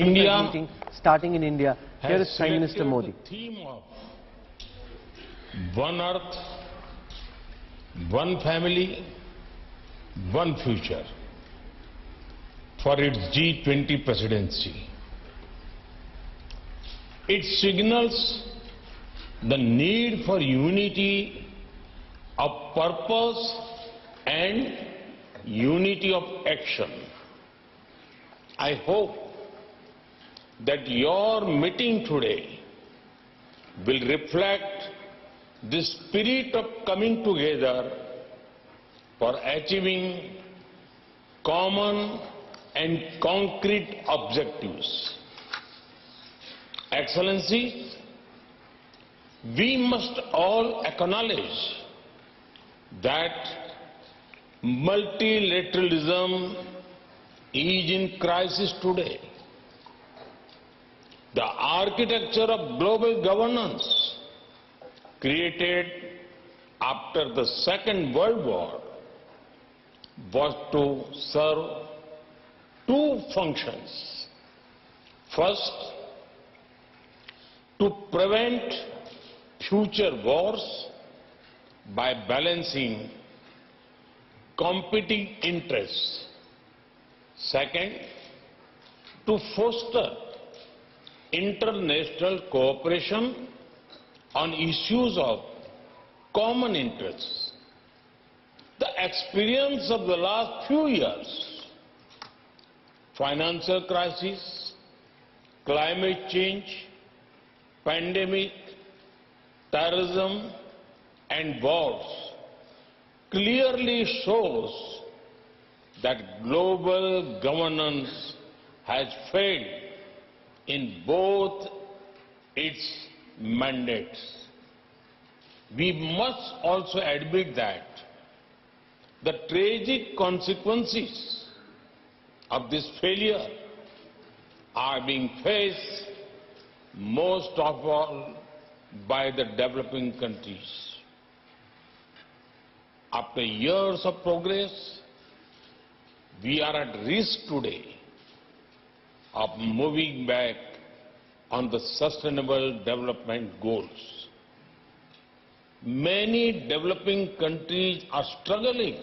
India meeting starting in India. Here is Prime Minister Modi. The theme of One Earth, One Family, One Future for its G20 presidency. It signals the need for unity of purpose and unity of action. I hope that your meeting today will reflect the spirit of coming together for achieving common and concrete objectives. Excellencies, we must all acknowledge that multilateralism is in crisis today. The architecture of global governance created after the Second World War was to serve two functions. First, to prevent future wars by balancing competing interests. Second, to foster international cooperation on issues of common interests. The experience of the last few years, financial crisis, climate change, pandemic, terrorism, and wars clearly shows that global governance has failed in both its mandates. We must also admit that the tragic consequences of this failure are being faced most of all by the developing countries. After years of progress, we are at risk today of moving back on the sustainable development goals. Many developing countries are struggling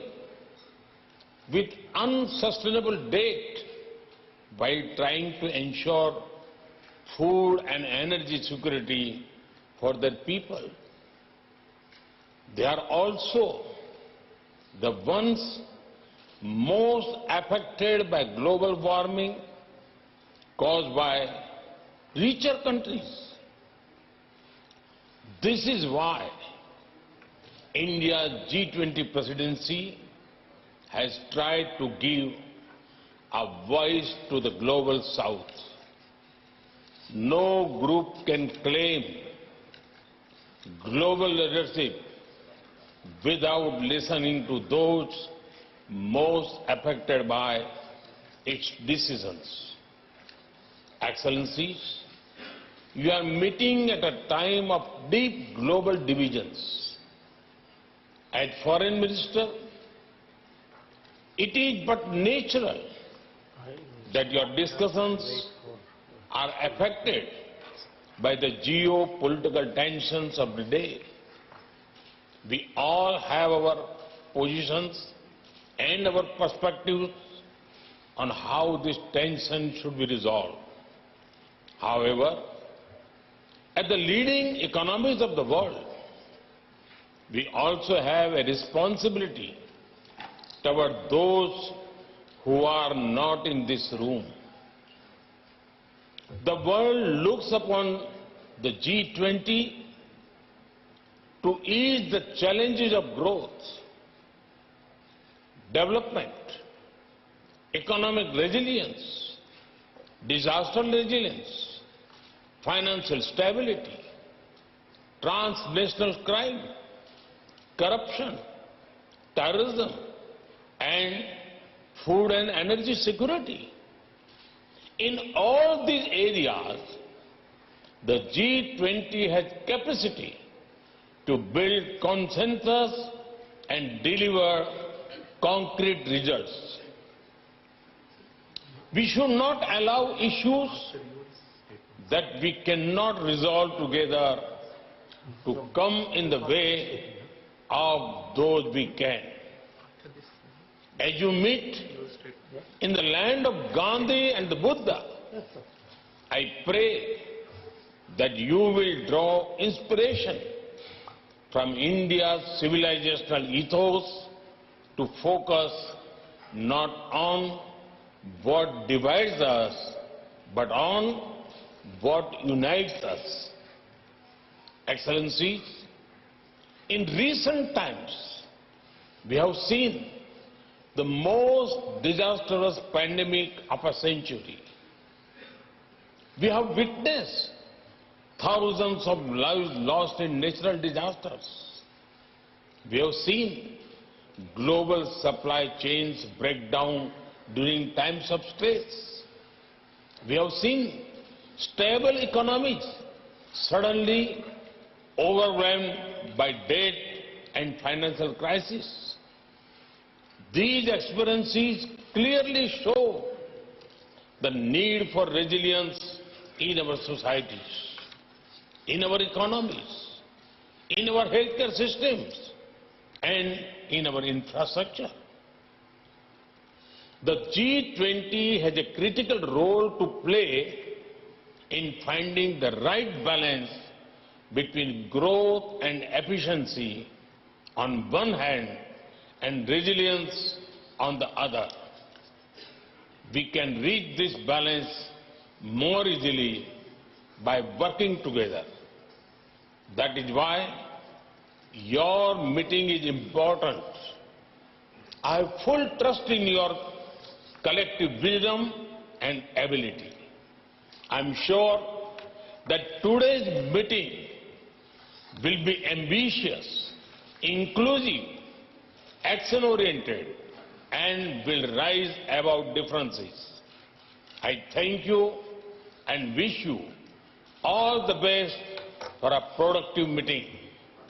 with unsustainable debt while trying to ensure food and energy security for their people. They are also the ones most affected by global warming caused by richer countries. This is why India's G20 presidency has tried to give a voice to the global south. No group can claim global leadership without listening to those most affected by its decisions. Excellencies, you are meeting at a time of deep global divisions. As Foreign Minister, it is but natural that your discussions are affected by the geopolitical tensions of the day. We all have our positions and our perspectives on how this tension should be resolved. However, as the leading economies of the world, we also have a responsibility toward those who are not in this room. The world looks upon the G20 to ease the challenges of growth, development, economic resilience, disaster resilience, financial stability, transnational crime, corruption, terrorism, and food and energy security. In all these areas, the G20 has capacity to build consensus and deliver concrete results. We should not allow issues that we cannot resolve together to come in the way of those we can. As you meet in the land of Gandhi and the Buddha, I pray that you will draw inspiration from India's civilizational ethos to focus not on what divides us, but on what unites us. Excellencies, in recent times, we have seen the most disastrous pandemic of a century. We have witnessed thousands of lives lost in natural disasters. We have seen global supply chains break down during times of stress. We have seen stable economies suddenly overwhelmed by debt and financial crisis. These experiences clearly show the need for resilience in our societies, in our economies, in our healthcare systems, and in our infrastructure. The G20 has a critical role to play in finding the right balance between growth and efficiency on one hand and resilience on the other. We can reach this balance more easily by working together. That is why your meeting is important. I have full trust in your collective wisdom and ability. I am sure that today's meeting will be ambitious, inclusive, action-oriented, and will rise above differences. I thank you and wish you all the best for a productive meeting.